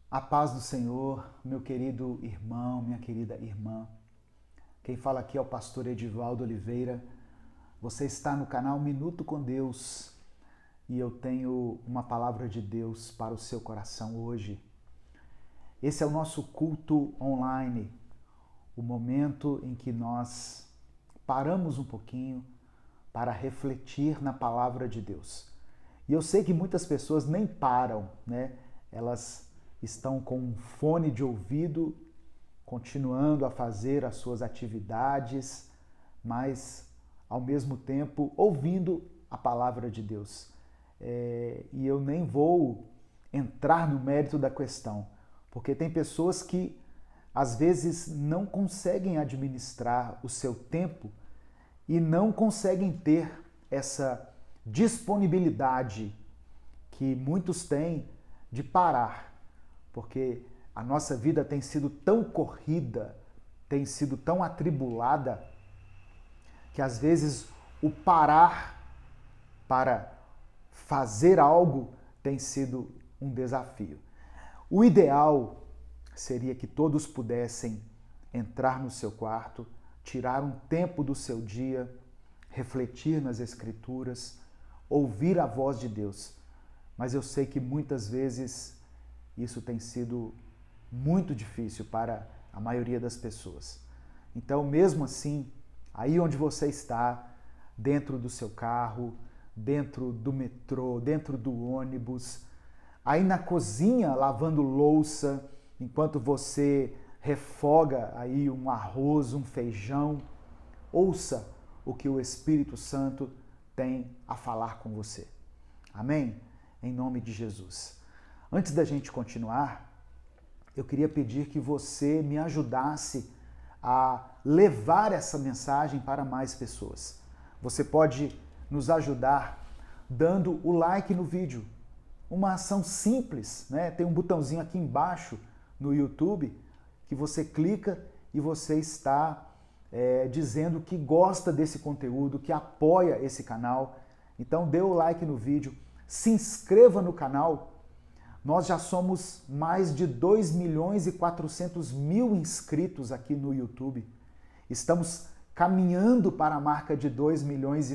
A paz do Senhor, meu querido irmão, minha querida irmã. Quem fala aqui é o pastor Edivaldo Oliveira. Você está no canal Minuto com Deus e eu tenho uma palavra de Deus para o seu coração hoje. Esse é o nosso culto online, o momento em que nós paramos um pouquinho para refletir na palavra de Deus. E eu sei que muitas pessoas nem param, né? Elas estão com um fone de ouvido, continuando a fazer as suas atividades, mas ao mesmo tempo ouvindo a palavra de Deus. E eu nem vou entrar no mérito da questão, porque tem pessoas que às vezes não conseguem administrar o seu tempo e não conseguem ter essa disponibilidade que muitos têm de parar, porque a nossa vida tem sido tão corrida, tem sido tão atribulada, que às vezes o parar para fazer algo tem sido um desafio. O ideal seria que todos pudessem entrar no seu quarto, tirar um tempo do seu dia, refletir nas Escrituras, ouvir a voz de Deus. Mas eu sei que muitas vezes isso tem sido muito difícil para a maioria das pessoas. Então, mesmo assim, aí onde você está, dentro do seu carro, dentro do metrô, dentro do ônibus, aí na cozinha lavando louça, enquanto você refoga aí um arroz, um feijão, ouça o que o Espírito Santo tem a falar com você. Amém? Em nome de Jesus. Antes da gente continuar, eu queria pedir que você me ajudasse a levar essa mensagem para mais pessoas. Você pode nos ajudar dando o like no vídeo. Uma ação simples, né? Tem um botãozinho aqui embaixo no YouTube que você clica e você está dizendo que gosta desse conteúdo, que apoia esse canal. Então dê o like no vídeo, se inscreva no canal. Nós já somos mais de 2.400.000 inscritos aqui no YouTube. Estamos caminhando para a marca de 2,5 milhões.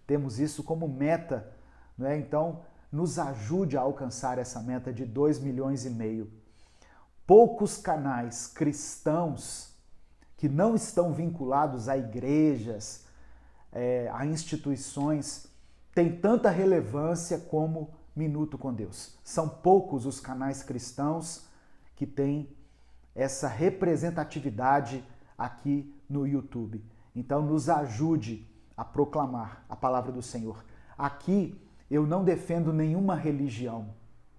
Temos isso como meta, né? Então, nos ajude a alcançar essa meta de 2,5 milhões. Poucos canais cristãos que não estão vinculados a igrejas, a instituições, têm tanta relevância como Minuto com Deus. São poucos os canais cristãos que têm essa representatividade aqui no YouTube. Então nos ajude a proclamar a palavra do Senhor. Aqui eu não defendo nenhuma religião.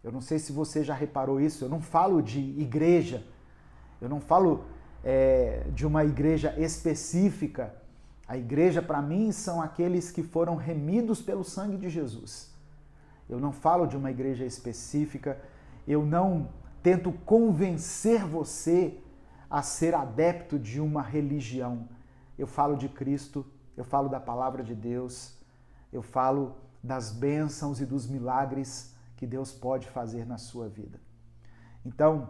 Eu não sei se você já reparou isso, eu não falo de igreja, eu não falo de uma igreja específica. A igreja para mim são aqueles que foram remidos pelo sangue de Jesus. Eu não falo de uma igreja específica, eu não tento convencer você a ser adepto de uma religião. Eu falo de Cristo, eu falo da palavra de Deus, eu falo das bênçãos e dos milagres que Deus pode fazer na sua vida. Então,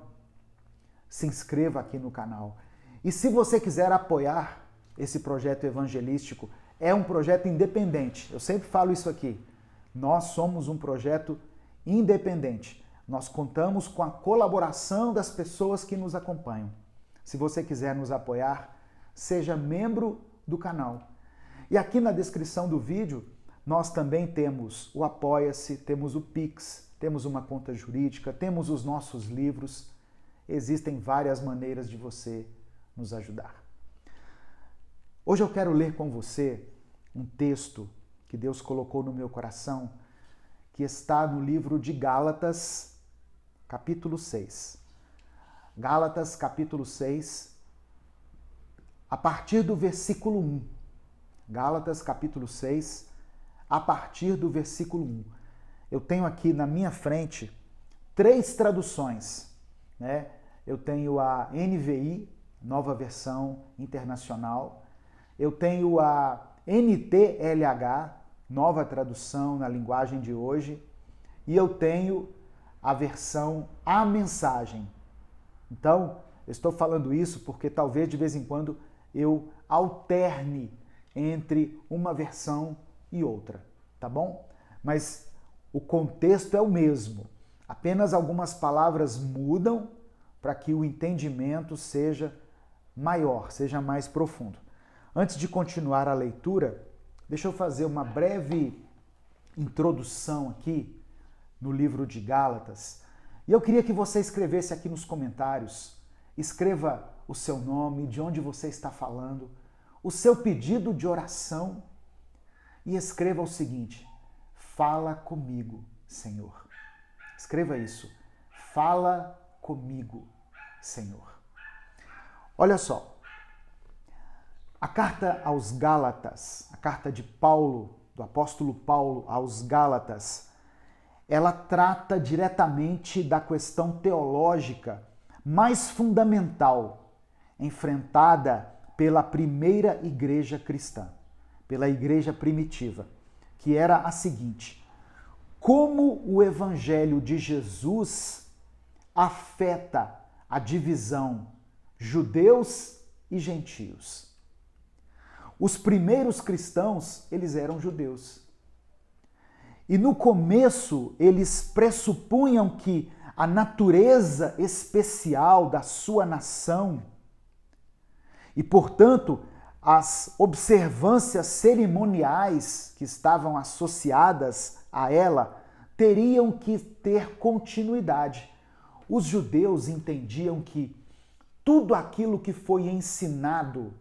se inscreva aqui no canal. E se você quiser apoiar esse projeto evangelístico, é um projeto independente. Eu sempre falo isso aqui. Nós somos um projeto independente. Nós contamos com a colaboração das pessoas que nos acompanham. Se você quiser nos apoiar, seja membro do canal. E aqui na descrição do vídeo, nós também temos o Apoia-se, temos o Pix, temos uma conta jurídica, temos os nossos livros. Existem várias maneiras de você nos ajudar. Hoje eu quero ler com você um texto que Deus colocou no meu coração, que está no livro de Gálatas, capítulo 6. Gálatas, capítulo 6, a partir do versículo 1. Gálatas, capítulo 6, a partir do versículo 1. Eu tenho aqui na minha frente 3 traduções, né? Eu tenho a NVI, Nova Versão Internacional. Eu tenho a NTLH, Nova Tradução na Linguagem de Hoje. E eu tenho a versão A Mensagem. Então, eu estou falando isso porque talvez de vez em quando eu alterne entre uma versão e outra, tá bom? Mas o contexto é o mesmo. Apenas algumas palavras mudam para que o entendimento seja maior, seja mais profundo. Antes de continuar a leitura, deixa eu fazer uma breve introdução aqui no livro de Gálatas. E eu queria que você escrevesse aqui nos comentários, escreva o seu nome, de onde você está falando, o seu pedido de oração e escreva o seguinte: fala comigo, Senhor. Escreva isso. Fala comigo, Senhor. Olha só. A carta aos Gálatas, a carta de Paulo, do apóstolo Paulo aos Gálatas, ela trata diretamente da questão teológica mais fundamental enfrentada pela primeira igreja cristã, pela igreja primitiva, que era a seguinte: como o evangelho de Jesus afeta a divisão judeus e gentios. Os primeiros cristãos, eles eram judeus. E no começo, eles pressupunham que a natureza especial da sua nação e, portanto, as observâncias cerimoniais que estavam associadas a ela teriam que ter continuidade. Os judeus entendiam que tudo aquilo que foi ensinado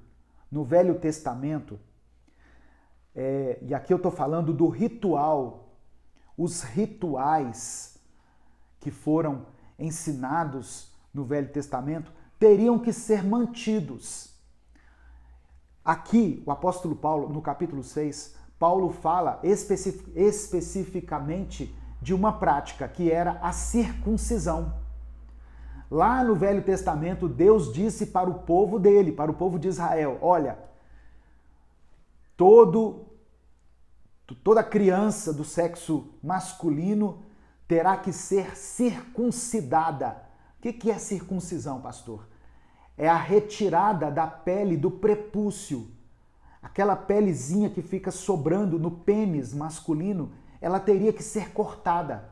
no Velho Testamento, e aqui eu estou falando do ritual, os rituais que foram ensinados no Velho Testamento teriam que ser mantidos. Aqui, o apóstolo Paulo, no capítulo 6, Paulo fala especificamente de uma prática que era a circuncisão. Lá no Velho Testamento, Deus disse para o povo dele, para o povo de Israel: olha, toda criança do sexo masculino terá que ser circuncidada. O que é circuncisão, pastor? É a retirada da pele do prepúcio. Aquela pelezinha que fica sobrando no pênis masculino, ela teria que ser cortada.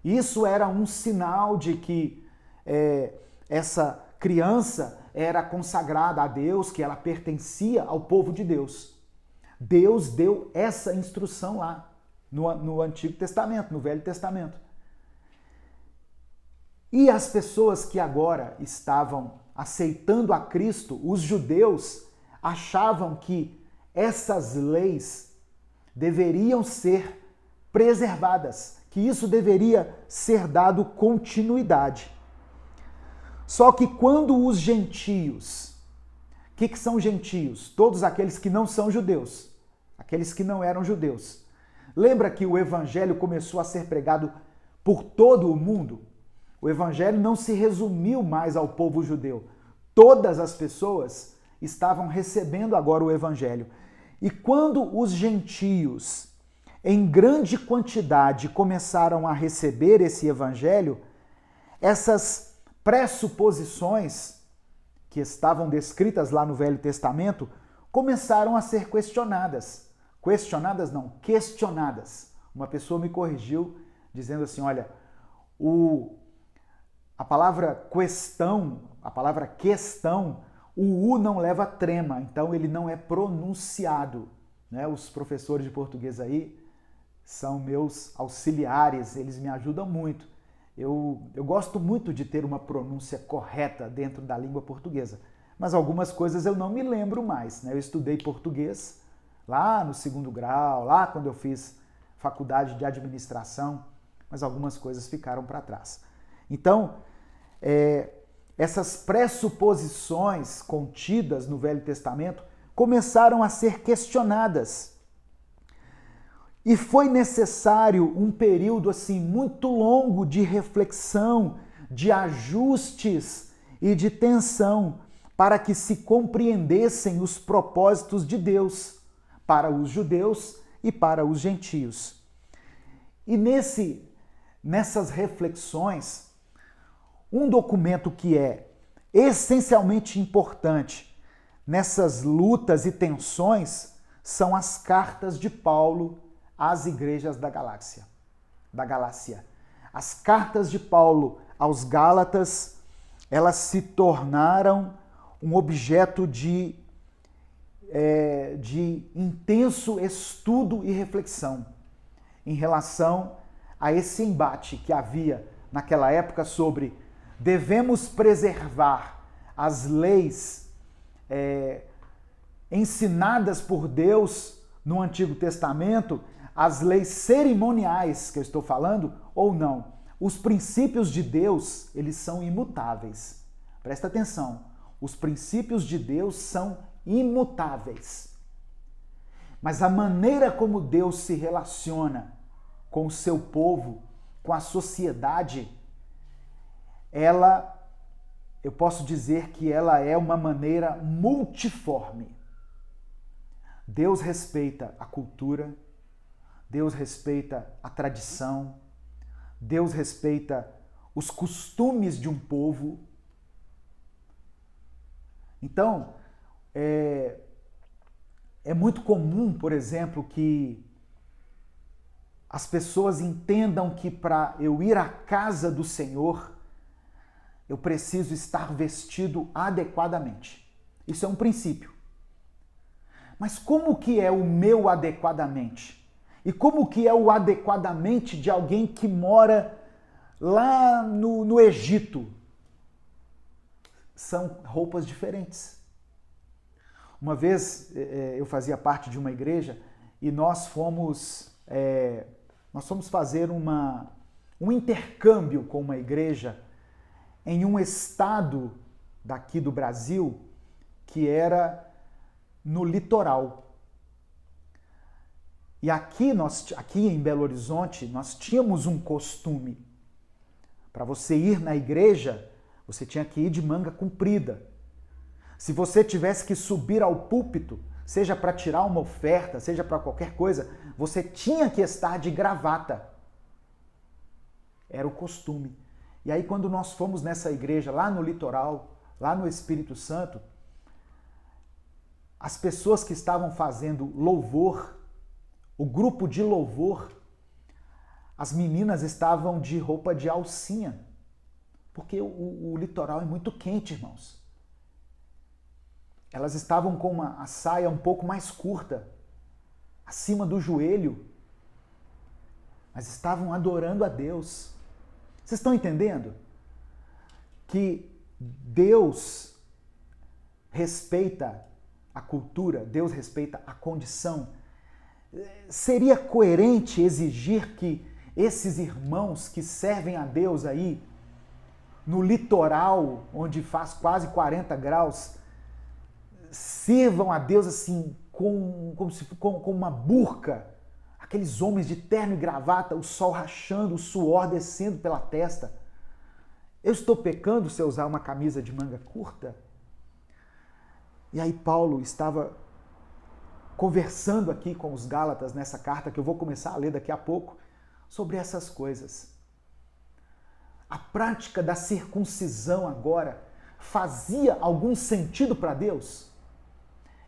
Isso era um sinal de que essa criança era consagrada a Deus, que ela pertencia ao povo de Deus. Deus deu essa instrução lá no Antigo Testamento, no Velho Testamento. E as pessoas que agora estavam aceitando a Cristo, os judeus, achavam que essas leis deveriam ser preservadas, que isso deveria ser dado continuidade. Só que quando os gentios, o que são gentios? Todos aqueles que não são judeus, aqueles que não eram judeus. Lembra que o evangelho começou a ser pregado por todo o mundo? O evangelho não se resumiu mais ao povo judeu. Todas as pessoas estavam recebendo agora o evangelho. E quando os gentios, em grande quantidade, começaram a receber esse evangelho, essas pressuposições que estavam descritas lá no Velho Testamento começaram a ser questionadas. Questionadas não, questionadas. Uma pessoa me corrigiu dizendo assim, olha, a palavra questão, o U não leva trema, então ele não é pronunciado. Né? Os professores de português aí são meus auxiliares, eles me ajudam muito. Eu gosto muito de ter uma pronúncia correta dentro da língua portuguesa, mas algumas coisas eu não me lembro mais. Né? Eu estudei português lá no 2º grau, lá quando eu fiz faculdade de administração, mas algumas coisas ficaram para trás. Então, essas pressuposições contidas no Velho Testamento começaram a ser questionadas. E foi necessário um período assim muito longo de reflexão, de ajustes e de tensão para que se compreendessem os propósitos de Deus para os judeus e para os gentios. E nessas reflexões, um documento que é essencialmente importante nessas lutas e tensões são as cartas de Paulo às igrejas da Galácia. As cartas de Paulo aos Gálatas, elas se tornaram um objeto de intenso estudo e reflexão em relação a esse embate que havia naquela época sobre devemos preservar as leis ensinadas por Deus no Antigo Testamento, as leis cerimoniais que eu estou falando, ou não. Os princípios de Deus, eles são imutáveis. Presta atenção, os princípios de Deus são imutáveis. Mas a maneira como Deus se relaciona com o seu povo, com a sociedade, eu posso dizer que ela é uma maneira multiforme. Deus respeita a cultura, Deus respeita a tradição, Deus respeita os costumes de um povo. Então, é muito comum, por exemplo, que as pessoas entendam que para eu ir à casa do Senhor, eu preciso estar vestido adequadamente. Isso é um princípio. Mas como que é o meu adequadamente? E como que é o adequadamente de alguém que mora lá no Egito? São roupas diferentes. Uma vez eu fazia parte de uma igreja e nós fomos fazer um intercâmbio com uma igreja em um estado daqui do Brasil que era no litoral. E aqui em Belo Horizonte, nós tínhamos um costume. Para você ir na igreja, você tinha que ir de manga comprida. Se você tivesse que subir ao púlpito, seja para tirar uma oferta, seja para qualquer coisa, você tinha que estar de gravata. Era o costume. E aí quando nós fomos nessa igreja lá no litoral, lá no Espírito Santo, as pessoas que estavam fazendo louvor, o grupo de louvor, as meninas estavam de roupa de alcinha, porque o litoral é muito quente, irmãos. Elas estavam com a saia um pouco mais curta, acima do joelho, mas estavam adorando a Deus. Vocês estão entendendo? Que Deus respeita a cultura, Deus respeita a condição. Seria coerente exigir que esses irmãos que servem a Deus aí, no litoral, onde faz quase 40 graus, sirvam a Deus assim, com uma burca, aqueles homens de terno e gravata, o sol rachando, o suor descendo pela testa. Eu estou pecando se eu usar uma camisa de manga curta? E aí Paulo estava conversando aqui com os Gálatas nessa carta que eu vou começar a ler daqui a pouco, sobre essas coisas. A prática da circuncisão agora fazia algum sentido para Deus?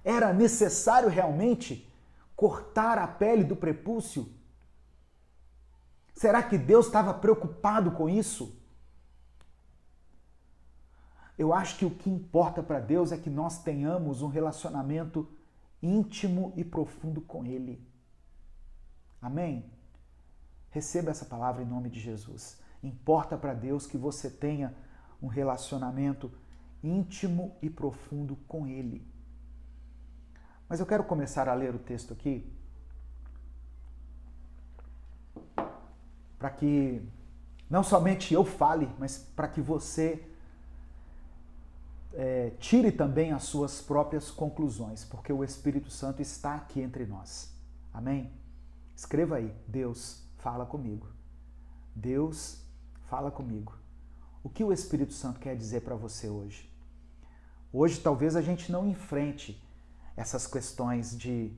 Era necessário realmente cortar a pele do prepúcio? Será que Deus estava preocupado com isso? Eu acho que o que importa para Deus é que nós tenhamos um relacionamento íntimo e profundo com Ele. Amém? Receba essa palavra em nome de Jesus. Importa para Deus que você tenha um relacionamento íntimo e profundo com Ele. Mas eu quero começar a ler o texto aqui para que não somente eu fale, mas para que você tire também as suas próprias conclusões, porque o Espírito Santo está aqui entre nós. Amém? Escreva aí, Deus fala comigo. Deus fala comigo. O que o Espírito Santo quer dizer para você hoje? Hoje talvez a gente não enfrente essas questões de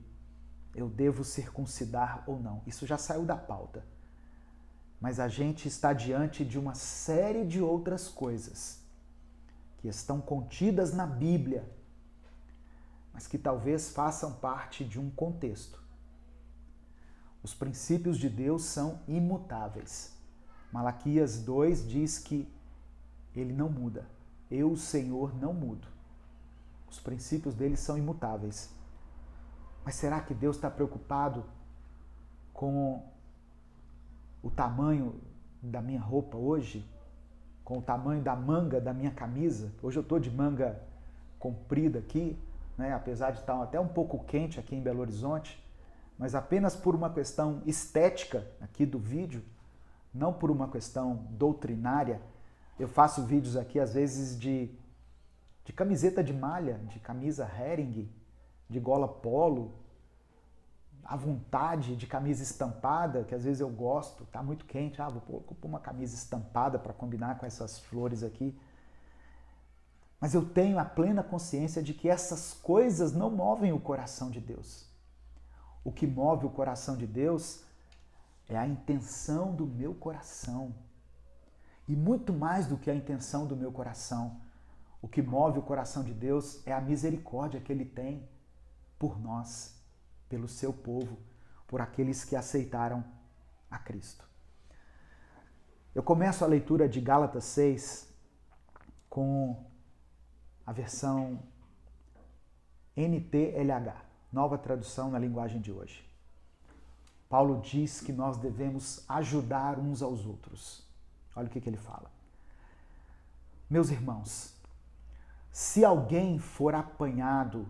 eu devo circuncidar ou não. Isso já saiu da pauta. mas a gente está diante de uma série de outras coisas que estão contidas na Bíblia, mas que talvez façam parte de um contexto. Os princípios de Deus são imutáveis. Malaquias 2 diz que ele não muda. Eu, o Senhor, não mudo. Os princípios dele são imutáveis. Mas será que Deus está preocupado com o tamanho da minha roupa hoje? Com o tamanho da manga da minha camisa? Hoje eu estou de manga comprida aqui, né? Apesar de estar até um pouco quente aqui em Belo Horizonte, mas apenas por uma questão estética aqui do vídeo, não por uma questão doutrinária. Eu faço vídeos aqui às vezes de camiseta de malha, de camisa Hering, de gola polo, à vontade, de camisa estampada, que às vezes eu gosto, tá muito quente, vou pôr uma camisa estampada para combinar com essas flores aqui. Mas eu tenho a plena consciência de que essas coisas não movem o coração de Deus. O que move o coração de Deus é a intenção do meu coração. E muito mais do que a intenção do meu coração, o que move o coração de Deus é a misericórdia que Ele tem por nós, pelo seu povo, por aqueles que aceitaram a Cristo. Eu começo a leitura de Gálatas 6 com a versão NTLH, nova tradução na linguagem de hoje. Paulo diz que nós devemos ajudar uns aos outros. Olha o que ele fala. Meus irmãos, se alguém for apanhado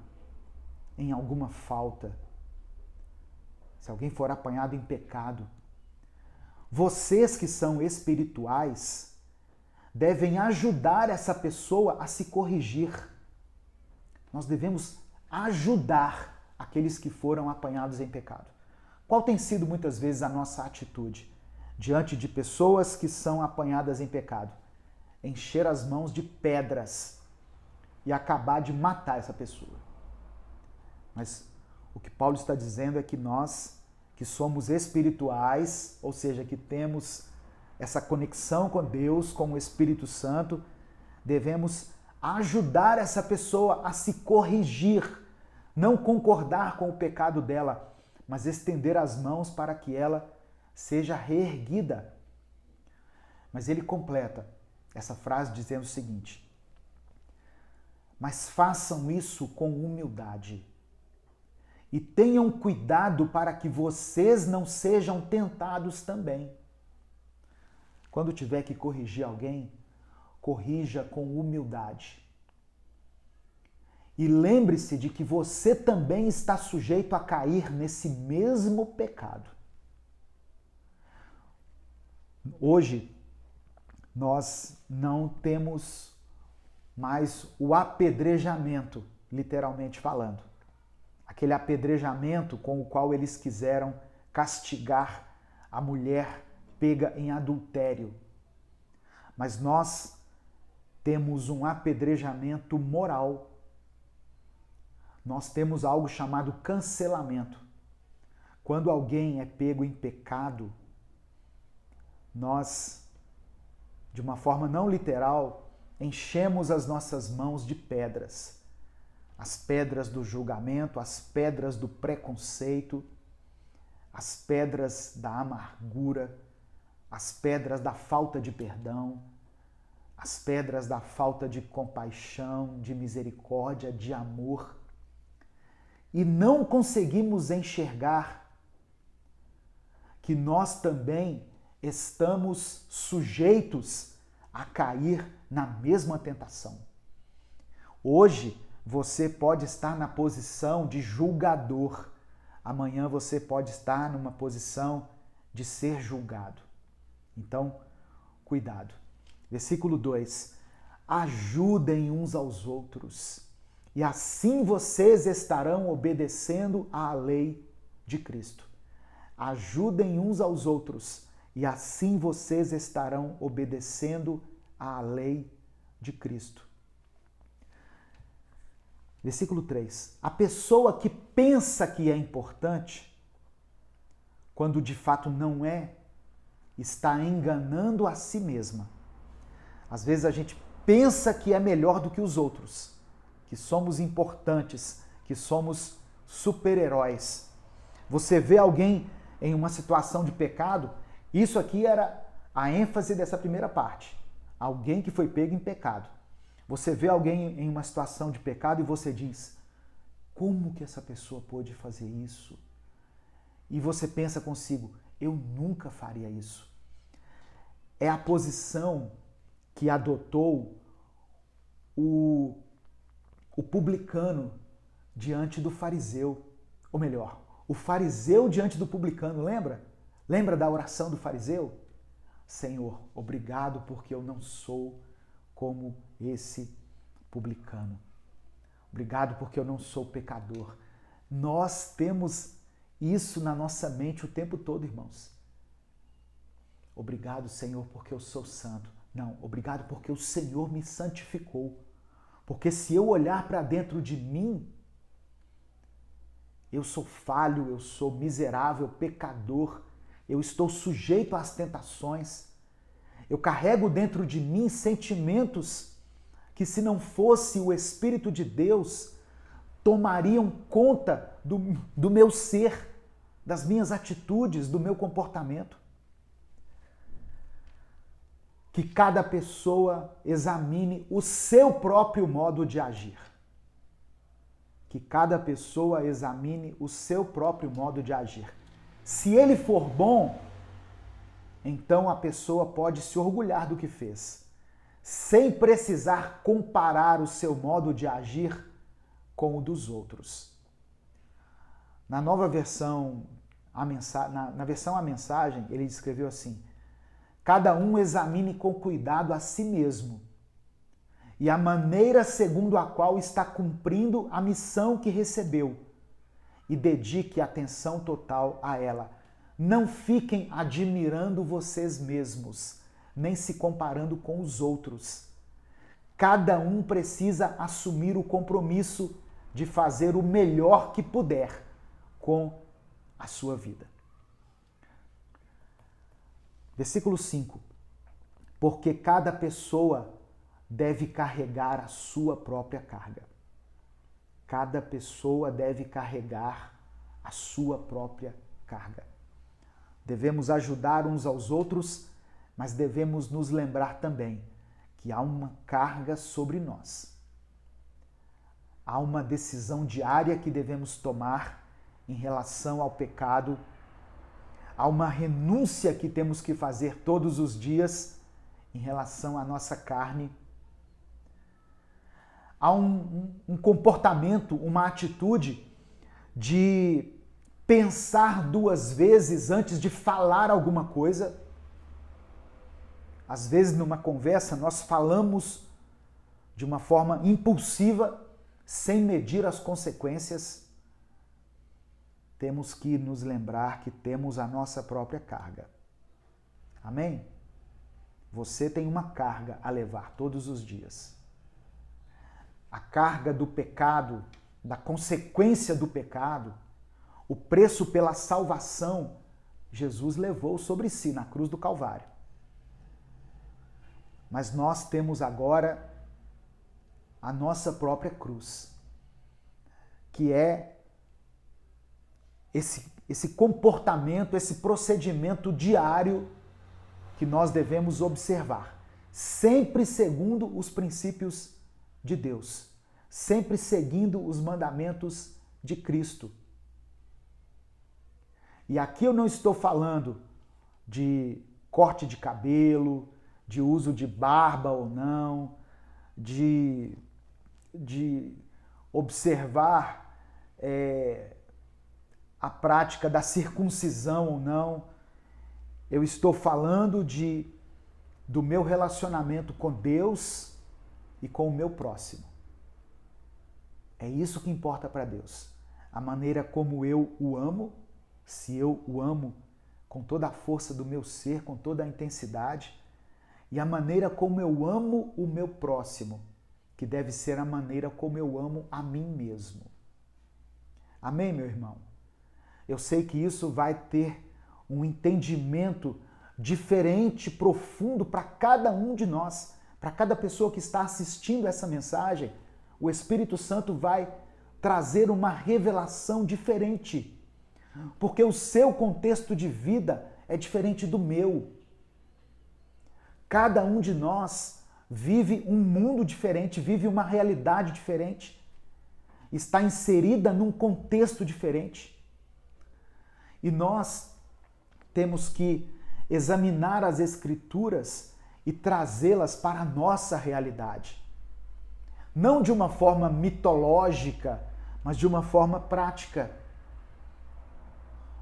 em alguma falta, se alguém for apanhado em pecado, vocês que são espirituais devem ajudar essa pessoa a se corrigir. Nós devemos ajudar aqueles que foram apanhados em pecado. Qual tem sido muitas vezes a nossa atitude diante de pessoas que são apanhadas em pecado? Encher as mãos de pedras e acabar de matar essa pessoa. Mas o que Paulo está dizendo é que nós, que somos espirituais, ou seja, que temos essa conexão com Deus, com o Espírito Santo, devemos ajudar essa pessoa a se corrigir, não concordar com o pecado dela, mas estender as mãos para que ela seja reerguida. Mas ele completa essa frase dizendo o seguinte: mas façam isso com humildade e tenham cuidado para que vocês não sejam tentados também. Quando tiver que corrigir alguém, corrija com humildade. E lembre-se de que você também está sujeito a cair nesse mesmo pecado. Hoje, nós não temos mais o apedrejamento, literalmente falando. Aquele apedrejamento com o qual eles quiseram castigar a mulher pega em adultério. Mas nós temos um apedrejamento moral. Nós temos algo chamado cancelamento. Quando alguém é pego em pecado, nós, de uma forma não literal, enchemos as nossas mãos de pedras. As pedras do julgamento, as pedras do preconceito, as pedras da amargura, as pedras da falta de perdão, as pedras da falta de compaixão, de misericórdia, de amor. E não conseguimos enxergar que nós também estamos sujeitos a cair na mesma tentação. Hoje você pode estar na posição de julgador, amanhã você pode estar numa posição de ser julgado. Então, cuidado. Versículo 2: ajudem uns aos outros, e assim vocês estarão obedecendo à lei de Cristo. Ajudem uns aos outros, e assim vocês estarão obedecendo à lei de Cristo. Versículo 3. A pessoa que pensa que é importante, quando de fato não é, está enganando a si mesma. Às vezes a gente pensa que é melhor do que os outros, que somos importantes, que somos super-heróis. Você vê alguém em uma situação de pecado, isso aqui era a ênfase dessa primeira parte. Alguém que foi pego em pecado. Você vê alguém em uma situação de pecado e você diz: como que essa pessoa pôde fazer isso? E você pensa consigo: eu nunca faria isso. É a posição que adotou o publicano diante do fariseu. Ou melhor, o fariseu diante do publicano, lembra? Lembra da oração do fariseu? Senhor, obrigado porque eu não sou como esse publicano. Obrigado porque eu não sou pecador. Nós temos isso na nossa mente o tempo todo, irmãos. Obrigado, Senhor, porque eu sou santo. Não, obrigado porque o Senhor me santificou. Porque se eu olhar para dentro de mim, eu sou falho, eu sou miserável, pecador, eu estou sujeito às tentações. Eu carrego dentro de mim sentimentos que, se não fosse o Espírito de Deus, tomariam conta do meu ser, das minhas atitudes, do meu comportamento. Que cada pessoa examine o seu próprio modo de agir. Que cada pessoa examine o seu próprio modo de agir. Se ele for bom, então a pessoa pode se orgulhar do que fez, sem precisar comparar o seu modo de agir com o dos outros. Na nova versão, na versão A Mensagem, ele escreveu assim: cada um examine com cuidado a si mesmo e a maneira segundo a qual está cumprindo a missão que recebeu e dedique atenção total a ela. Não fiquem admirando vocês mesmos, nem se comparando com os outros. Cada um precisa assumir o compromisso de fazer o melhor que puder com a sua vida. Versículo 5. Porque cada pessoa deve carregar a sua própria carga. Cada pessoa deve carregar a sua própria carga. Devemos ajudar uns aos outros, mas devemos nos lembrar também que há uma carga sobre nós. Há uma decisão diária que devemos tomar em relação ao pecado. Há uma renúncia que temos que fazer todos os dias em relação à nossa carne. Há um comportamento, uma atitude de pensar duas vezes antes de falar alguma coisa. Às vezes, numa conversa, nós falamos de uma forma impulsiva, sem medir as consequências. Temos que nos lembrar que temos a nossa própria carga. Amém? Você tem uma carga a levar todos os dias. A carga do pecado, da consequência do pecado, o preço pela salvação, Jesus levou sobre si na cruz do Calvário. Mas nós temos agora a nossa própria cruz, que é esse comportamento, esse procedimento diário que nós devemos observar, sempre segundo os princípios de Deus, sempre seguindo os mandamentos de Cristo. E aqui eu não estou falando de corte de cabelo, de uso de barba ou não, de observar a prática da circuncisão ou não. Eu estou falando do meu relacionamento com Deus e com o meu próximo. É isso que importa para Deus. A maneira como eu o amo, se eu o amo com toda a força do meu ser, com toda a intensidade, e a maneira como eu amo o meu próximo, que deve ser a maneira como eu amo a mim mesmo. Amém, meu irmão? Eu sei que isso vai ter um entendimento diferente, profundo para cada um de nós, para cada pessoa que está assistindo essa mensagem. O Espírito Santo vai trazer uma revelação diferente, porque o seu contexto de vida é diferente do meu. Cada um de nós vive um mundo diferente, vive uma realidade diferente, está inserida num contexto diferente. E nós temos que examinar as Escrituras e trazê-las para a nossa realidade. Não de uma forma mitológica, mas de uma forma prática.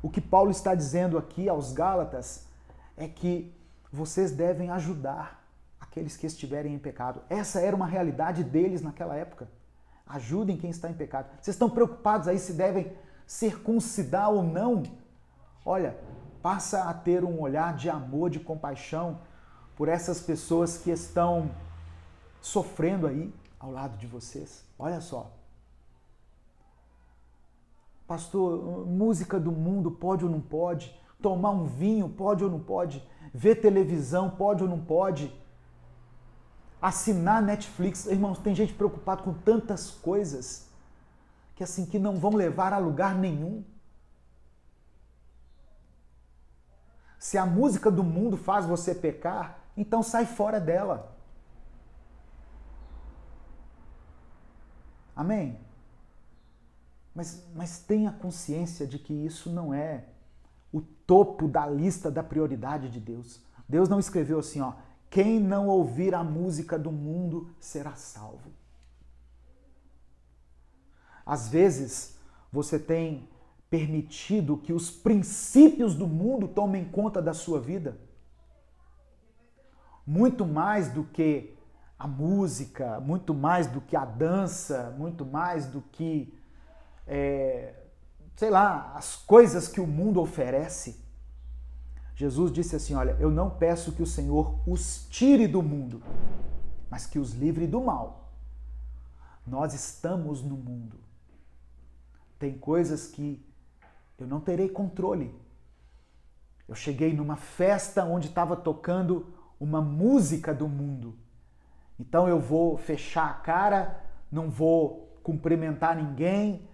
O que Paulo está dizendo aqui aos Gálatas é que vocês devem ajudar aqueles que estiverem em pecado. Essa era uma realidade deles naquela época. Ajudem quem está em pecado. Vocês estão preocupados aí se devem circuncidar ou não? Olha, passa a ter um olhar de amor, de compaixão por essas pessoas que estão sofrendo aí ao lado de vocês. Olha só. Pastor, música do mundo pode ou não pode? Tomar um vinho pode ou não pode? Ver televisão pode ou não pode? Assinar Netflix? Irmãos, tem gente preocupada com tantas coisas que assim que não vão levar a lugar nenhum. Se a música do mundo faz você pecar, então sai fora dela. Amém? Mas tenha consciência de que isso não é o topo da lista da prioridade de Deus. Deus não escreveu assim, ó, quem não ouvir a música do mundo será salvo. Às vezes, você tem permitido que os princípios do mundo tomem conta da sua vida. Muito mais do que a música, muito mais do que a dança, muito mais do que, sei lá, as coisas que o mundo oferece. Jesus disse assim, olha, eu não peço que o Senhor os tire do mundo, mas que os livre do mal. Nós estamos no mundo. Tem coisas que eu não terei controle. Eu cheguei numa festa onde estava tocando uma música do mundo. Então eu vou fechar a cara, não vou cumprimentar ninguém,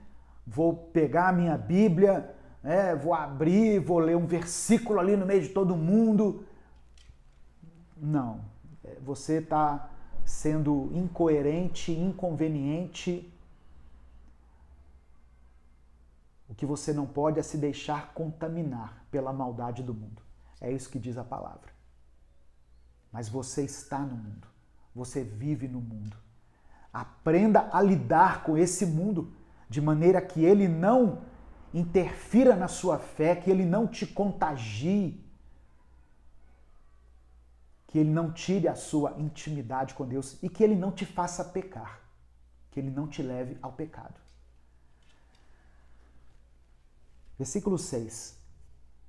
vou pegar a minha Bíblia, vou abrir, vou ler um versículo ali no meio de todo mundo. Não, você está sendo incoerente, inconveniente. O que você não pode é se deixar contaminar pela maldade do mundo. É isso que diz a palavra. Mas você está no mundo. Você vive no mundo. Aprenda a lidar com esse mundo de maneira que ele não interfira na sua fé, que ele não te contagie, que ele não tire a sua intimidade com Deus e que ele não te faça pecar, que ele não te leve ao pecado. Versículo 6.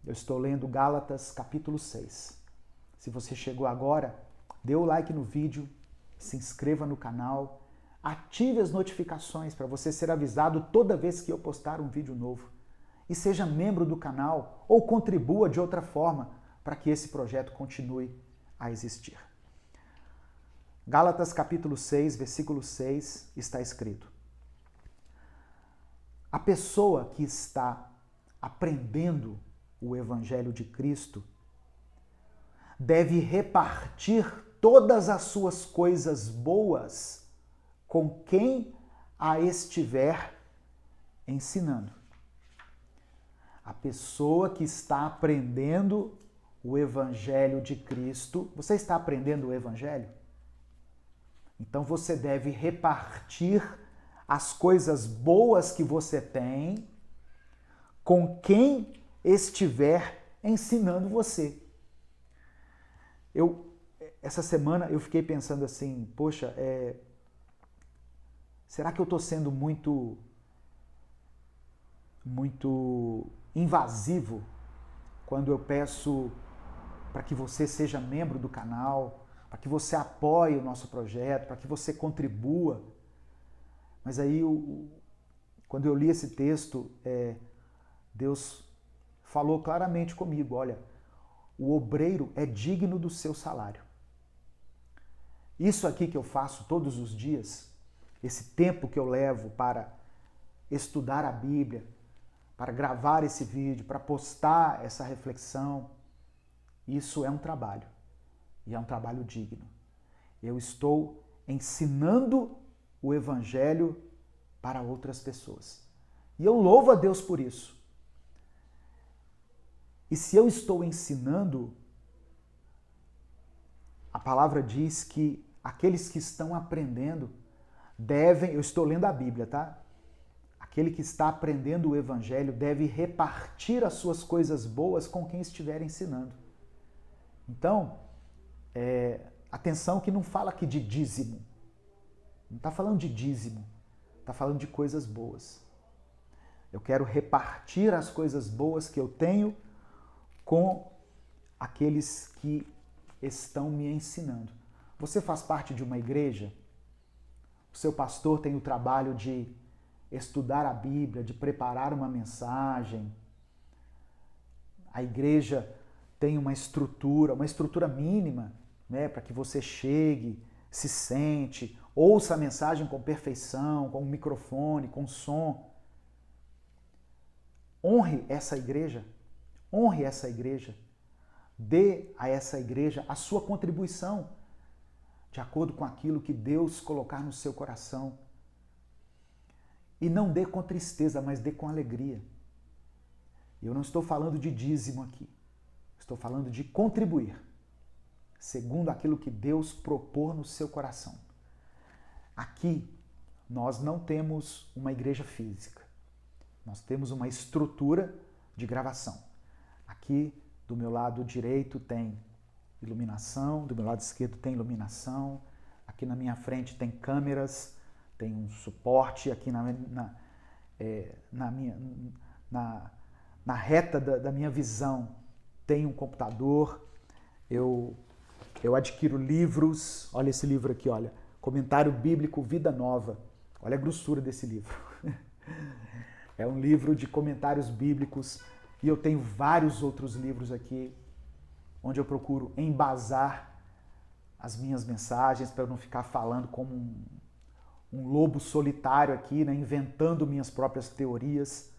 Eu estou lendo Gálatas, capítulo 6. Se você chegou agora, dê o like no vídeo, se inscreva no canal, ative as notificações para você ser avisado toda vez que eu postar um vídeo novo. E seja membro do canal ou contribua de outra forma para que esse projeto continue a existir. Gálatas, capítulo 6, versículo 6, está escrito: a pessoa que está aprendendo o Evangelho de Cristo deve repartir todas as suas coisas boas com quem a estiver ensinando. A pessoa que está aprendendo o Evangelho de Cristo, você está aprendendo o Evangelho? Então você deve repartir as coisas boas que você tem com quem estiver ensinando você. Essa semana eu fiquei pensando assim, poxa, será que eu estou sendo muito invasivo quando eu peço para que você seja membro do canal, para que você apoie o nosso projeto, para que você contribua? Mas aí, quando eu li esse texto, Deus falou claramente comigo, olha, o obreiro é digno do seu salário. Isso aqui que eu faço todos os dias, esse tempo que eu levo para estudar a Bíblia, para gravar esse vídeo, para postar essa reflexão, isso é um trabalho. E é um trabalho digno. Eu estou ensinando o Evangelho para outras pessoas. E eu louvo a Deus por isso. E se eu estou ensinando, a palavra diz que aqueles que estão aprendendo devem, eu estou lendo a Bíblia, tá? Aquele que está aprendendo o Evangelho deve repartir as suas coisas boas com quem estiver ensinando. Então, atenção que não fala aqui de dízimo. Não está falando de dízimo. Está falando de coisas boas. Eu quero repartir as coisas boas que eu tenho com aqueles que estão me ensinando. Você faz parte de uma igreja? O seu pastor tem o trabalho de estudar a Bíblia, de preparar uma mensagem. A igreja tem uma estrutura mínima, né, para que você chegue, se sente, ouça a mensagem com perfeição, com um microfone, com som. Honre essa igreja. Honre essa igreja. Dê a essa igreja a sua contribuição, de acordo com aquilo que Deus colocar no seu coração. E não dê com tristeza, mas dê com alegria. Eu não estou falando de dízimo aqui. Estou falando de contribuir, segundo aquilo que Deus propor no seu coração. Aqui, nós não temos uma igreja física. Nós temos uma estrutura de gravação. Aqui, do meu lado direito, tem iluminação, do meu lado esquerdo tem iluminação, aqui na minha frente tem câmeras, tem um suporte, aqui na reta da minha visão tem um computador, eu adquiro livros, olha esse livro aqui, olha, Comentário Bíblico Vida Nova, olha a grossura desse livro. É um livro de comentários bíblicos e eu tenho vários outros livros aqui onde eu procuro embasar as minhas mensagens para eu não ficar falando como um lobo solitário aqui, né, inventando minhas próprias teorias.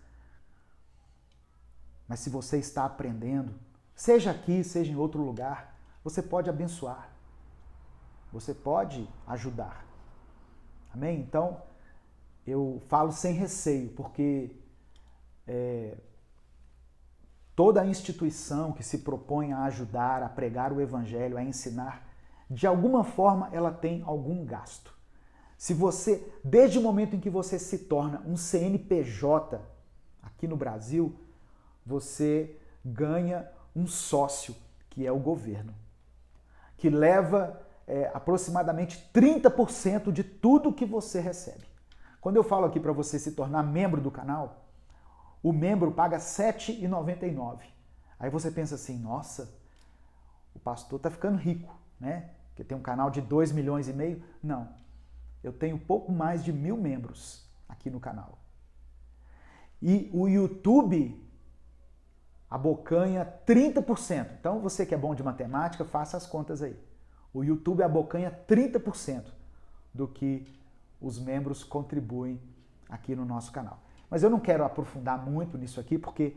Mas se você está aprendendo, seja aqui, seja em outro lugar, você pode abençoar. Você pode ajudar. Amém? Então, eu falo sem receio, porque toda instituição que se propõe a ajudar, a pregar o Evangelho, a ensinar, de alguma forma ela tem algum gasto. Se você, desde o momento em que você se torna um CNPJ aqui no Brasil, você ganha um sócio, que é o governo, que leva aproximadamente 30% de tudo que você recebe. Quando eu falo aqui para você se tornar membro do canal, o membro paga R$ 7,99. Aí você pensa assim, nossa, o pastor está ficando rico, né? Porque tem um canal de 2,5 milhões. Não, eu tenho pouco mais de 1.000 membros aqui no canal. E o YouTube abocanha 30%. Então você que é bom de matemática, faça as contas aí. O YouTube abocanha 30% do que os membros contribuem aqui no nosso canal. Mas eu não quero aprofundar muito nisso aqui, porque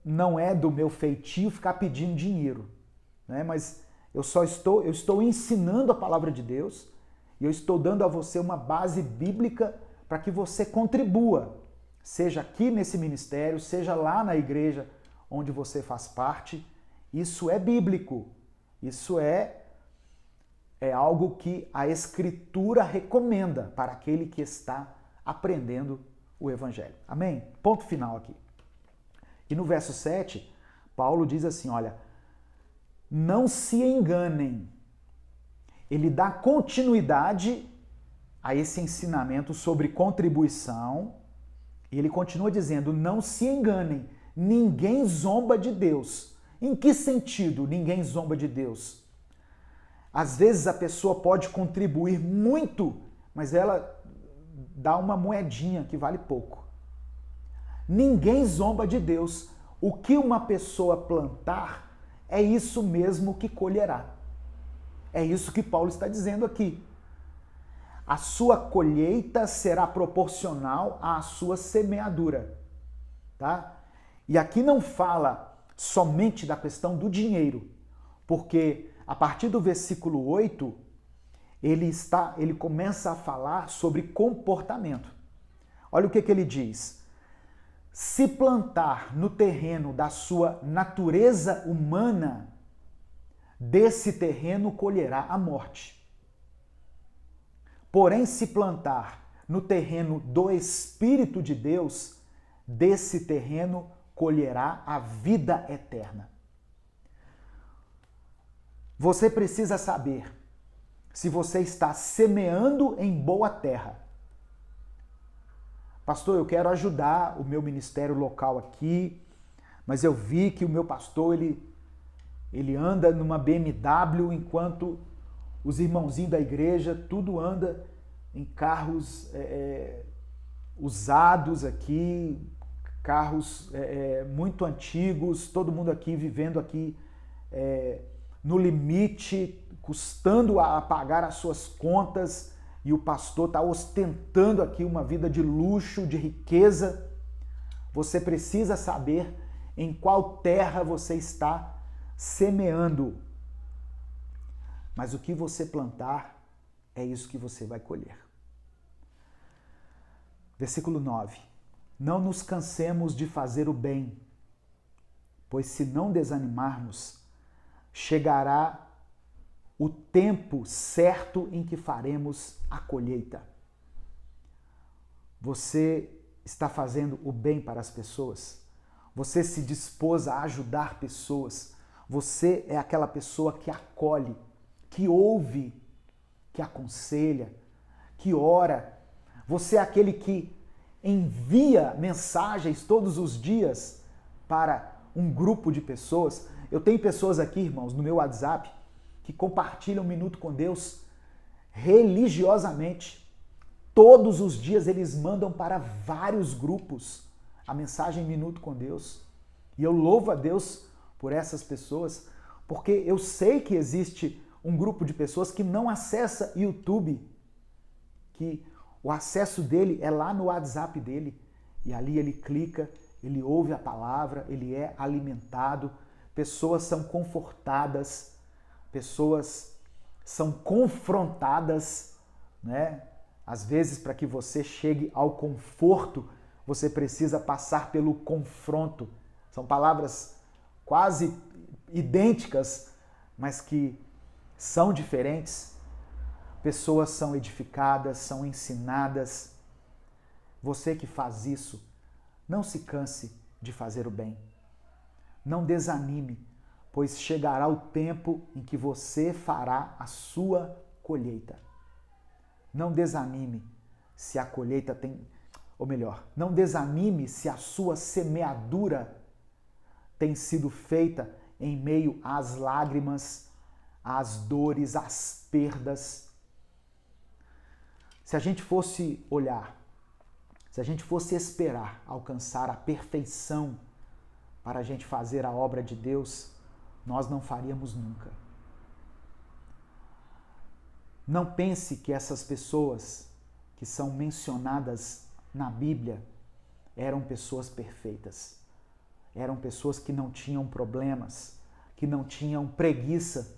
não é do meu feitio ficar pedindo dinheiro, né? Mas eu estou ensinando a palavra de Deus e eu estou dando a você uma base bíblica para que você contribua, seja aqui nesse ministério, seja lá na igreja onde você faz parte. Isso é bíblico, isso é algo que a Escritura recomenda para aquele que está aprendendo o Evangelho. Amém? Ponto final aqui. E no verso 7, Paulo diz assim, olha, não se enganem. Ele dá continuidade a esse ensinamento sobre contribuição e ele continua dizendo, não se enganem, ninguém zomba de Deus. Em que sentido ninguém zomba de Deus? Às vezes a pessoa pode contribuir muito, mas ela dá uma moedinha que vale pouco. Ninguém zomba de Deus. O que uma pessoa plantar, é isso mesmo que colherá. É isso que Paulo está dizendo aqui. A sua colheita será proporcional à sua semeadura, tá? E aqui não fala somente da questão do dinheiro, porque a partir do versículo 8, ele começa a falar sobre comportamento. Olha o que ele diz. Se plantar no terreno da sua natureza humana, desse terreno colherá a morte. Porém, se plantar no terreno do Espírito de Deus, desse terreno colherá a vida eterna. Você precisa saber se você está semeando em boa terra. Pastor, eu quero ajudar o meu ministério local aqui, mas eu vi que o meu pastor, ele anda numa BMW, enquanto os irmãozinhos da igreja, tudo anda em carros usados aqui, carros muito antigos, todo mundo aqui vivendo aqui no limite, custando a pagar as suas contas, e o pastor está ostentando aqui uma vida de luxo, de riqueza. Você precisa saber em qual terra você está semeando. Mas o que você plantar, é isso que você vai colher. Versículo 9. Não nos cansemos de fazer o bem, pois se não desanimarmos, chegará o tempo certo em que faremos a colheita. Você está fazendo o bem para as pessoas? Você se dispôs a ajudar pessoas? Você é aquela pessoa que acolhe, que ouve, que aconselha, que ora. Você é aquele que envia mensagens todos os dias para um grupo de pessoas. Eu tenho pessoas aqui, irmãos, no meu WhatsApp, que compartilham um Minuto com Deus religiosamente. Todos os dias eles mandam para vários grupos a mensagem Minuto com Deus. E eu louvo a Deus por essas pessoas, porque eu sei que existe um grupo de pessoas que não acessa YouTube, que o acesso dele é lá no WhatsApp dele, e ali ele clica, ele ouve a palavra, ele é alimentado, pessoas são confortadas, pessoas são confrontadas, né? Às vezes, para que você chegue ao conforto, você precisa passar pelo confronto. São palavras quase idênticas, mas que são diferentes. Pessoas são edificadas, são ensinadas. Você que faz isso, não se canse de fazer o bem. Não desanime, pois chegará o tempo em que você fará a sua colheita. Não desanime se a colheita tem... Ou melhor, não desanime se a sua semeadura tem sido feita em meio às lágrimas, às dores, às perdas. Se a gente fosse olhar, se a gente fosse esperar alcançar a perfeição para a gente fazer a obra de Deus, nós não faríamos nunca. Não pense que essas pessoas que são mencionadas na Bíblia eram pessoas perfeitas. Eram pessoas que não tinham problemas, que não tinham preguiça,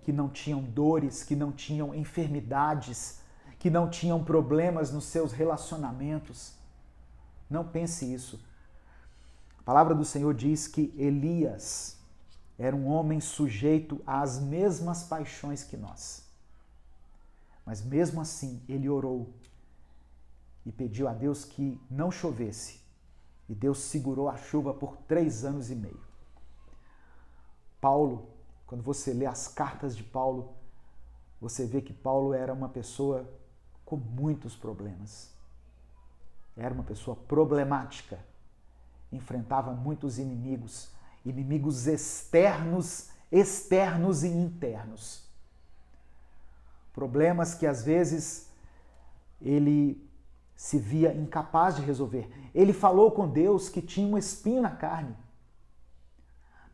que não tinham dores, que não tinham enfermidades, que não tinham problemas nos seus relacionamentos. Não pense isso. A palavra do Senhor diz que Elias era um homem sujeito às mesmas paixões que nós. Mas mesmo assim, ele orou e pediu a Deus que não chovesse. E Deus segurou a chuva por 3 anos e meio. Paulo, quando você lê as cartas de Paulo, você vê que Paulo era uma pessoa com muitos problemas. Era uma pessoa problemática. Enfrentava muitos inimigos. Inimigos externos e internos. Problemas que às vezes ele se via incapaz de resolver. Ele falou com Deus que tinha um espinho na carne.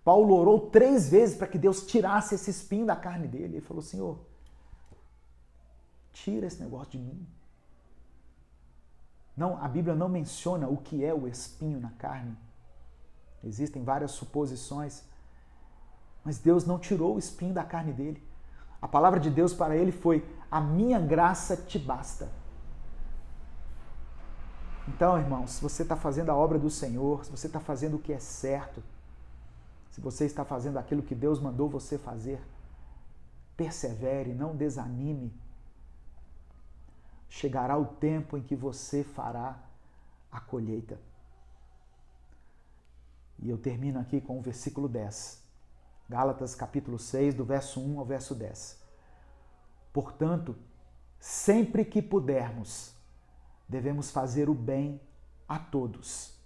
Paulo orou 3 vezes para que Deus tirasse esse espinho da carne dele. Ele falou, Senhor, tira esse negócio de mim. Não, a Bíblia não menciona o que é o espinho na carne. Existem várias suposições, mas Deus não tirou o espinho da carne dele. A palavra de Deus para ele foi, a minha graça te basta. Então, irmãos, se você está fazendo a obra do Senhor, se você está fazendo o que é certo, se você está fazendo aquilo que Deus mandou você fazer, persevere, não desanime. Chegará o tempo em que você fará a colheita. E eu termino aqui com o versículo 10. Gálatas capítulo 6, do verso 1 ao verso 10. Portanto, sempre que pudermos, devemos fazer o bem a todos,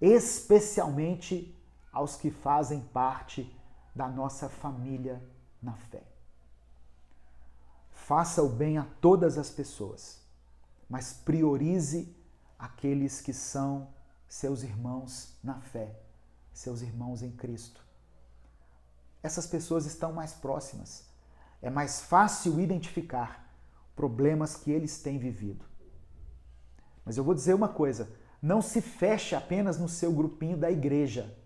especialmente aos que fazem parte da nossa família na fé. Faça o bem a todas as pessoas, mas priorize aqueles que são seus irmãos na fé, seus irmãos em Cristo. Essas pessoas estão mais próximas. É mais fácil identificar problemas que eles têm vivido. Mas eu vou dizer uma coisa, não se feche apenas no seu grupinho da igreja.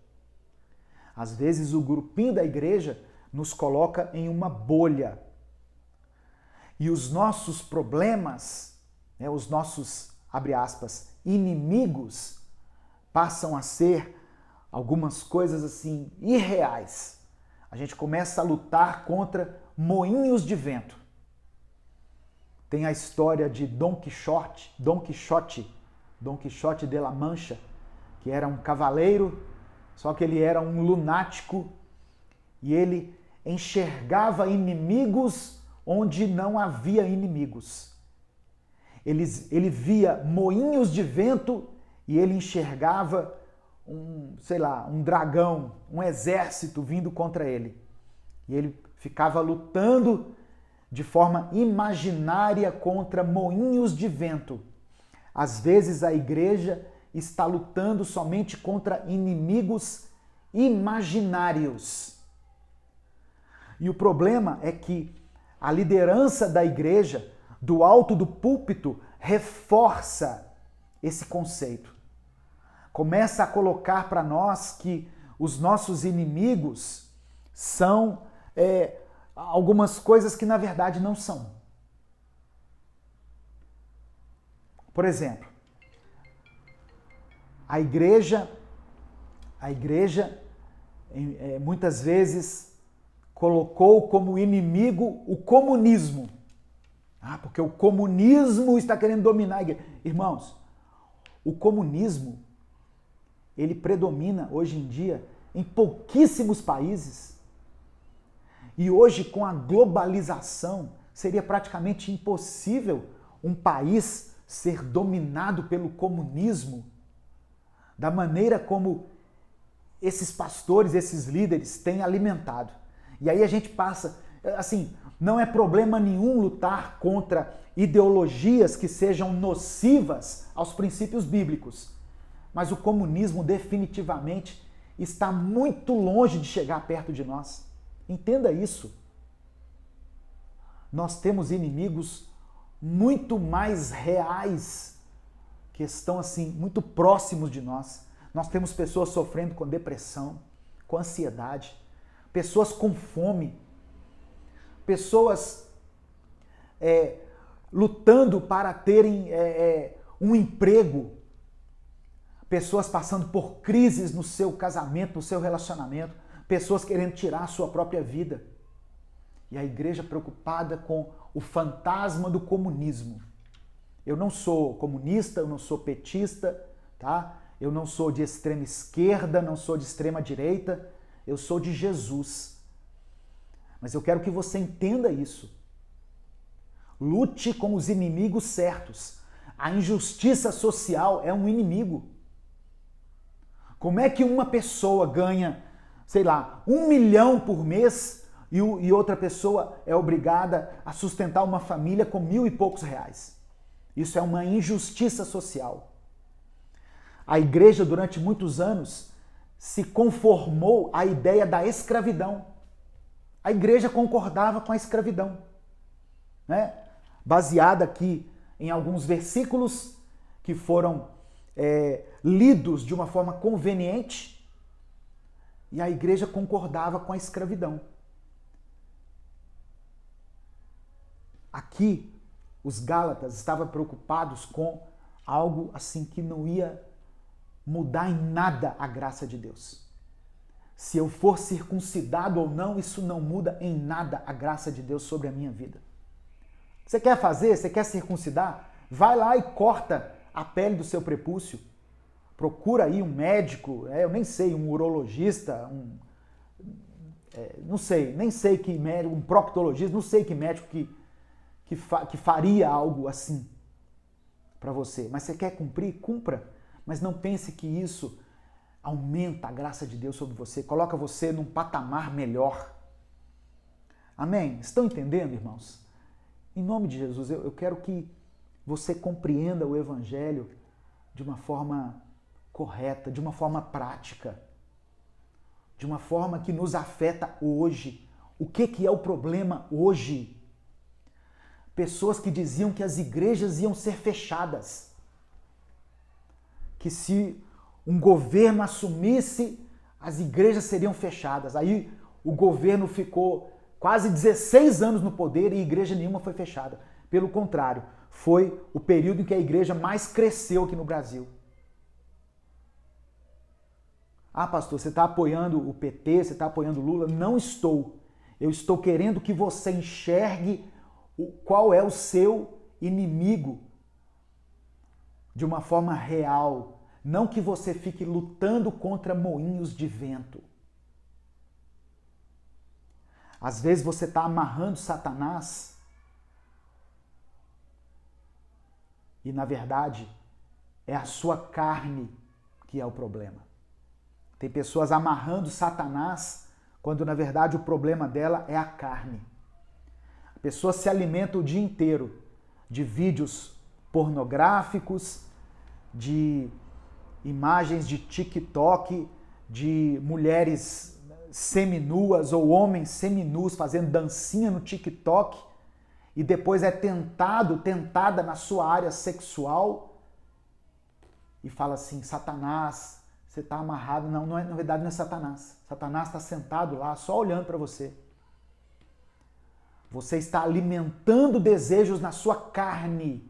Às vezes o grupinho da igreja nos coloca em uma bolha. E os nossos problemas, os nossos, abre aspas, inimigos, passam a ser algumas coisas assim irreais. A gente começa a lutar contra moinhos de vento. Tem a história de Dom Quixote de La Mancha, que era um cavaleiro, só que ele era um lunático e ele enxergava inimigos onde não havia inimigos. Ele via moinhos de vento e ele enxergava um dragão, um exército vindo contra ele. E ele ficava lutando de forma imaginária contra moinhos de vento. Às vezes a igreja está lutando somente contra inimigos imaginários. E o problema é que a liderança da igreja, do alto do púlpito, reforça esse conceito. Começa a colocar para nós que os nossos inimigos são algumas coisas que na verdade não são. Por exemplo, a igreja muitas vezes colocou como inimigo o comunismo. Porque o comunismo está querendo dominar a igreja. Irmãos, o comunismo, ele predomina hoje em dia em pouquíssimos países. E hoje, com a globalização, seria praticamente impossível um país ser dominado pelo comunismo da maneira como esses pastores, esses líderes têm alimentado. E aí a gente passa, assim, não é problema nenhum lutar contra ideologias que sejam nocivas aos princípios bíblicos. Mas o comunismo definitivamente está muito longe de chegar perto de nós. Entenda isso. Nós temos inimigos muito mais reais, que estão assim, muito próximos de nós. Nós temos pessoas sofrendo com depressão, com ansiedade, pessoas com fome, pessoas lutando para terem um emprego, pessoas passando por crises no seu casamento, no seu relacionamento, pessoas querendo tirar a sua própria vida. E a igreja preocupada com o fantasma do comunismo. Eu não sou comunista, eu não sou petista, tá? Eu não sou de extrema esquerda, não sou de extrema direita, eu sou de Jesus. Mas eu quero que você entenda isso. Lute com os inimigos certos. A injustiça social é um inimigo. Como é que uma pessoa ganha, sei lá, 1 milhão por mês e outra pessoa é obrigada a sustentar uma família com 1.000 e poucos reais? Isso é uma injustiça social. A igreja, durante muitos anos, se conformou à ideia da escravidão. A igreja concordava com a escravidão, né? Baseada aqui em alguns versículos que foram lidos de uma forma conveniente, e a igreja concordava com a escravidão. Aqui, os Gálatas estavam preocupados com algo assim que não ia mudar em nada a graça de Deus. Se eu for circuncidado ou não, isso não muda em nada a graça de Deus sobre a minha vida. Você quer fazer? Você quer circuncidar? Vai lá e corta a pele do seu prepúcio. Procura aí um médico, eu nem sei, um urologista, não sei, nem sei que médico, um proctologista, não sei que médico que faria algo assim para você. Mas você quer cumprir? Cumpra. Mas não pense que isso aumenta a graça de Deus sobre você, coloca você num patamar melhor. Amém? Estão entendendo, irmãos? Em nome de Jesus, eu quero que você compreenda o Evangelho de uma forma correta, de uma forma prática, de uma forma que nos afeta hoje. O que é o problema hoje? Pessoas que diziam que as igrejas iam ser fechadas, que se um governo assumisse, as igrejas seriam fechadas. Aí o governo ficou quase 16 anos no poder e igreja nenhuma foi fechada. Pelo contrário, foi o período em que a igreja mais cresceu aqui no Brasil. Ah, pastor, você está apoiando o PT, você está apoiando o Lula? Não estou. Eu estou querendo que você enxergue qual é o seu inimigo de uma forma real. Não que você fique lutando contra moinhos de vento. Às vezes você está amarrando Satanás e, na verdade, é a sua carne que é o problema. Tem pessoas amarrando Satanás quando, na verdade, o problema dela é a carne. A pessoa se alimenta o dia inteiro de vídeos pornográficos, de imagens de TikTok, de mulheres seminuas ou homens seminus fazendo dancinha no TikTok e depois é tentada na sua área sexual e fala assim, Satanás, você está amarrado. Não, na verdade não é Satanás. Satanás está sentado lá só olhando para você. Você está alimentando desejos na sua carne.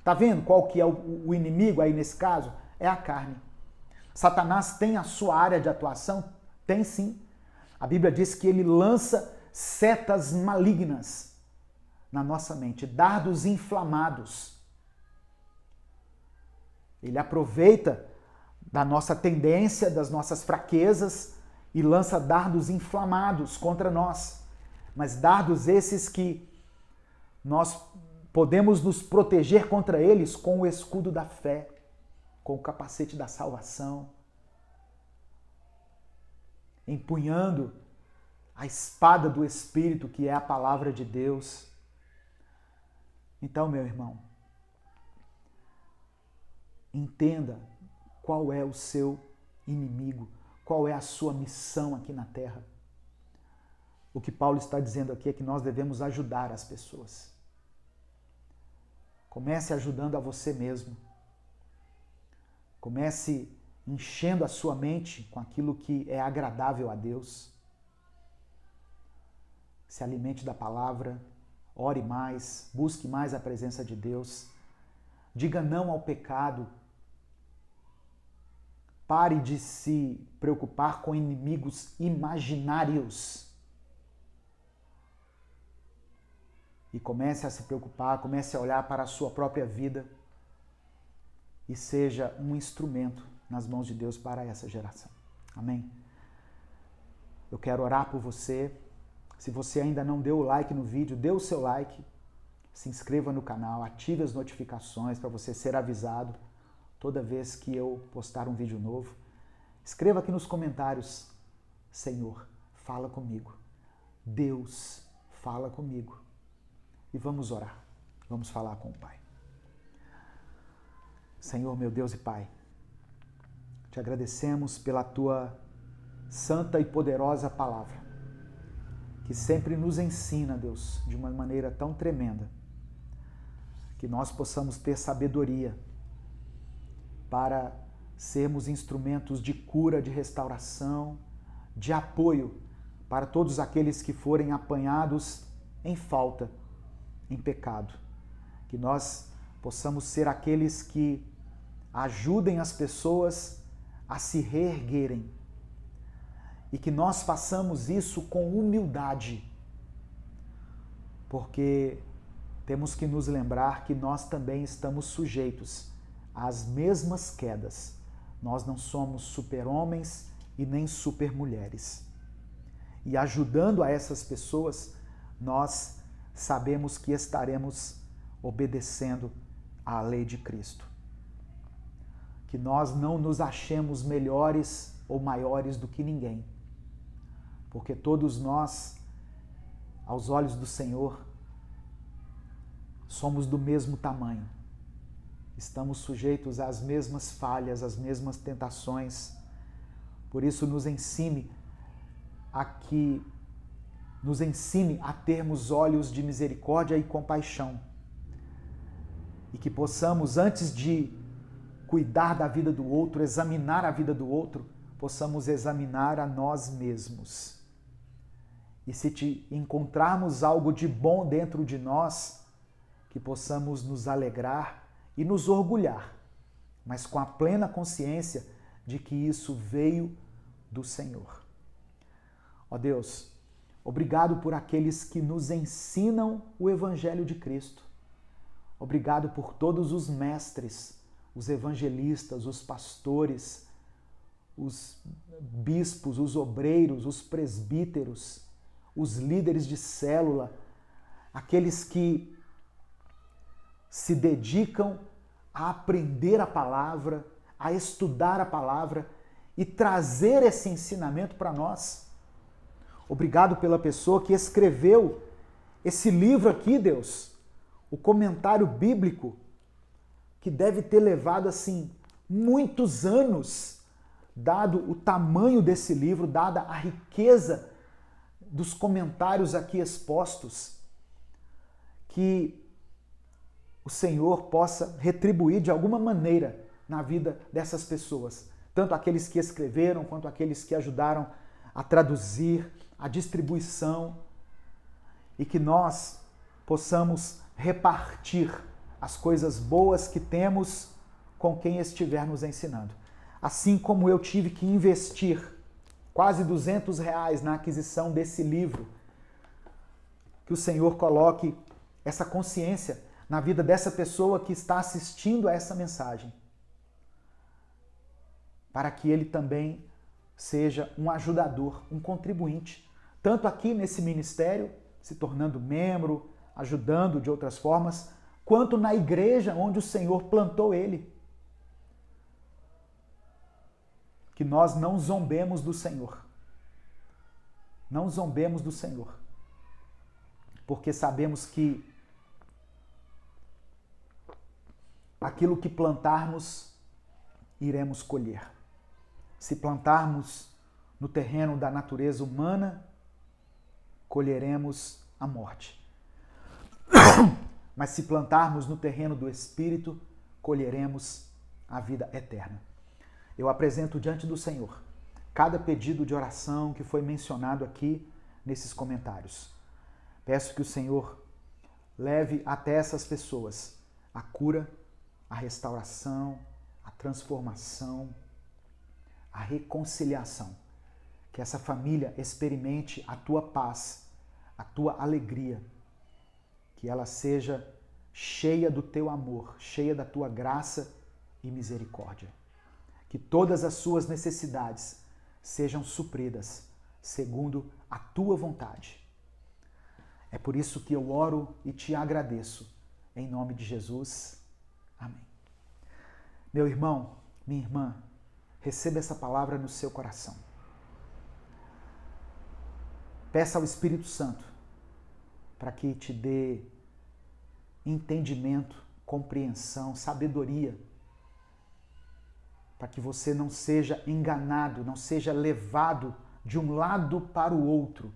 Tá vendo qual que é o inimigo aí nesse caso? É a carne. Satanás tem a sua área de atuação? Tem sim. A Bíblia diz que ele lança setas malignas na nossa mente, dardos inflamados. Ele aproveita da nossa tendência, das nossas fraquezas e lança dardos inflamados contra nós. Mas dardos esses que nós podemos nos proteger contra eles com o escudo da fé, com o capacete da salvação, empunhando a espada do Espírito, que é a palavra de Deus. Então, meu irmão, entenda qual é o seu inimigo, qual é a sua missão aqui na terra. O que Paulo está dizendo aqui é que nós devemos ajudar as pessoas. Comece ajudando a você mesmo. Comece enchendo a sua mente com aquilo que é agradável a Deus. Se alimente da palavra, ore mais, busque mais a presença de Deus. Diga não ao pecado. Pare de se preocupar com inimigos imaginários. E comece a se preocupar, comece a olhar para a sua própria vida e seja um instrumento nas mãos de Deus para essa geração. Amém? Eu quero orar por você. Se você ainda não deu o like no vídeo, dê o seu like, se inscreva no canal, ative as notificações para você ser avisado toda vez que eu postar um vídeo novo. Escreva aqui nos comentários, Senhor, fala comigo. Deus, fala comigo. E vamos orar, vamos falar com o Pai. Senhor, meu Deus e Pai, Te agradecemos pela tua santa e poderosa palavra, que sempre nos ensina, Deus, de uma maneira tão tremenda, que nós possamos ter sabedoria para sermos instrumentos de cura, de restauração, de apoio para todos aqueles que forem apanhados em falta, em pecado. Que nós possamos ser aqueles que ajudem as pessoas a se reerguerem e que nós façamos isso com humildade, porque temos que nos lembrar que nós também estamos sujeitos às mesmas quedas. Nós não somos super-homens e nem super-mulheres. E ajudando a essas pessoas, nós sabemos que estaremos obedecendo à lei de Cristo. Que nós não nos achemos melhores ou maiores do que ninguém, porque todos nós, aos olhos do Senhor, somos do mesmo tamanho. Estamos sujeitos às mesmas falhas, às mesmas tentações. Por isso, nos ensine a termos olhos de misericórdia e compaixão. E que possamos, antes de cuidar da vida do outro, examinar a vida do outro, possamos examinar a nós mesmos. E se te encontrarmos algo de bom dentro de nós, que possamos nos alegrar e nos orgulhar, mas com a plena consciência de que isso veio do Senhor. Ó Deus, obrigado por aqueles que nos ensinam o Evangelho de Cristo. Obrigado por todos os mestres, os evangelistas, os pastores, os bispos, os obreiros, os presbíteros, os líderes de célula, aqueles que se dedicam a aprender a palavra, a estudar a palavra e trazer esse ensinamento para nós. Obrigado pela pessoa que escreveu esse livro aqui, Deus, o comentário bíblico, que deve ter levado, assim, muitos anos, dado o tamanho desse livro, dada a riqueza dos comentários aqui expostos. Que o Senhor possa retribuir de alguma maneira na vida dessas pessoas, tanto aqueles que escreveram, quanto aqueles que ajudaram a traduzir, a distribuição, e que nós possamos repartir as coisas boas que temos com quem estiver nos ensinando. Assim como eu tive que investir quase R$200 na aquisição desse livro, que o Senhor coloque essa consciência na vida dessa pessoa que está assistindo a essa mensagem, para que ele também seja um ajudador, um contribuinte, tanto aqui nesse ministério, se tornando membro, ajudando de outras formas, quanto na igreja onde o Senhor plantou ele. Que nós não zombemos do Senhor. Não zombemos do Senhor. Porque sabemos que aquilo que plantarmos, iremos colher. Se plantarmos no terreno da natureza humana, colheremos a morte. Mas se plantarmos no terreno do Espírito, colheremos a vida eterna. Eu apresento diante do Senhor cada pedido de oração que foi mencionado aqui nesses comentários. Peço que o Senhor leve até essas pessoas a cura, a restauração, a transformação, a reconciliação. Que essa família experimente a tua paz, a tua alegria, que ela seja cheia do teu amor, cheia da tua graça e misericórdia. Que todas as suas necessidades sejam supridas segundo a tua vontade. É por isso que eu oro e te agradeço. Em nome de Jesus. Amém. Meu irmão, minha irmã, receba essa palavra no seu coração. Peça ao Espírito Santo para que te dê entendimento, compreensão, sabedoria, para que você não seja enganado, não seja levado de um lado para o outro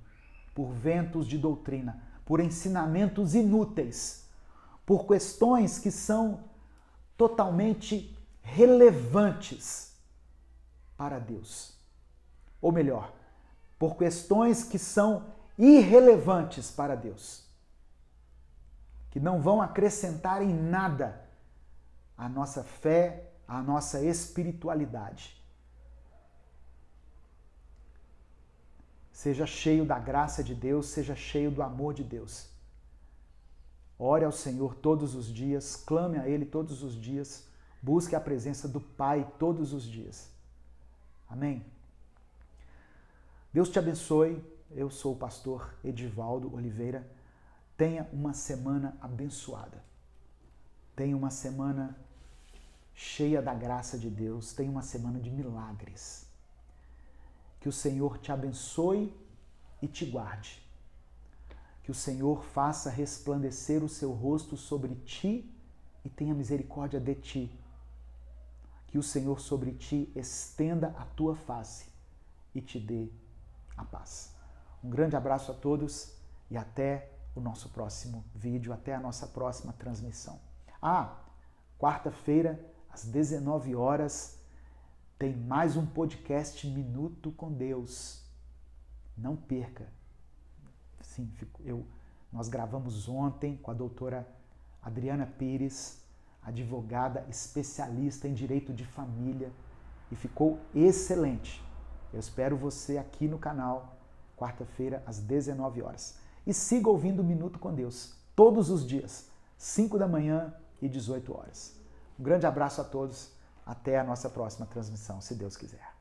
por ventos de doutrina, por ensinamentos inúteis, por questões que são totalmente relevantes para Deus. Ou melhor, por questões que são irrelevantes para Deus, que não vão acrescentar em nada à nossa fé, à nossa espiritualidade. Seja cheio da graça de Deus, seja cheio do amor de Deus. Ore ao Senhor todos os dias, clame a Ele todos os dias, busque a presença do Pai todos os dias. Amém? Deus te abençoe. Eu sou o pastor Edivaldo Oliveira. Tenha uma semana abençoada. Tenha uma semana cheia da graça de Deus. Tenha uma semana de milagres. Que o Senhor te abençoe e te guarde. Que o Senhor faça resplandecer o seu rosto sobre ti e tenha misericórdia de ti. Que o Senhor sobre ti estenda a tua face e te dê a paz. Um grande abraço a todos e até o nosso próximo vídeo, até a nossa próxima transmissão. Quarta-feira, às 19 horas, tem mais um podcast Minuto com Deus. Não perca. Sim, nós gravamos ontem com a doutora Adriana Pires, advogada especialista em direito de família, e ficou excelente. Eu espero você aqui no canal, quarta-feira, às 19 horas. E siga ouvindo Minuto com Deus, todos os dias, 5 da manhã e 18 horas. Um grande abraço a todos, até a nossa próxima transmissão, se Deus quiser.